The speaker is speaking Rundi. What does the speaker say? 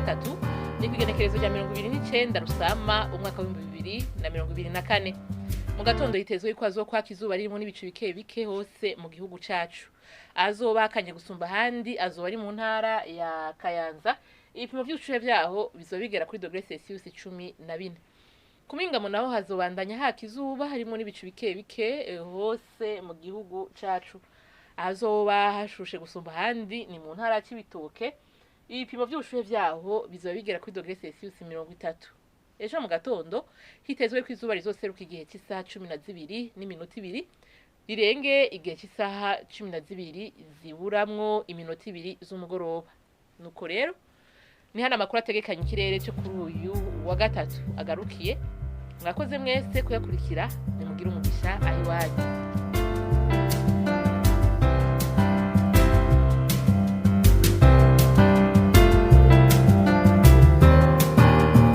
gatatu ni kwigenekerezo rya 29 Rusama umwaka wa 2024. Mu gatondo hitezwe ko azokwaka izuba ririmo n'ibicu bike bike hose mu gihugu cacu. Azoba akanye gusumba handi azoba ari mu ntara ya Kayanza. Ibipimo by'ubushuhe vyaho bizobigera kuri °C 14. Kumingamo naho hazobandanya haka izuba harimo n'ibicu bike bike hose mu gihugu cacu. Azoba hashushe gusumba handi ni mu ntara y'Ibitoke. Ibipimo by'ubushuhe vyaho bizoba bigera kuri °C 30. Ejo mu gatondo hitezwe ko izuba rizoseruka igihe cy'isaha 12:02 rirenge igihe cy'isaha 12 ziburamwo iminota 2 z'umugoroba. Nuko rero ni hana makuru ategekanye ikirere cyo kuri uyu wa gatatu agarukiye. Mwakoze mwese kuyakurikira, nimugira umugisha ahiwanyu.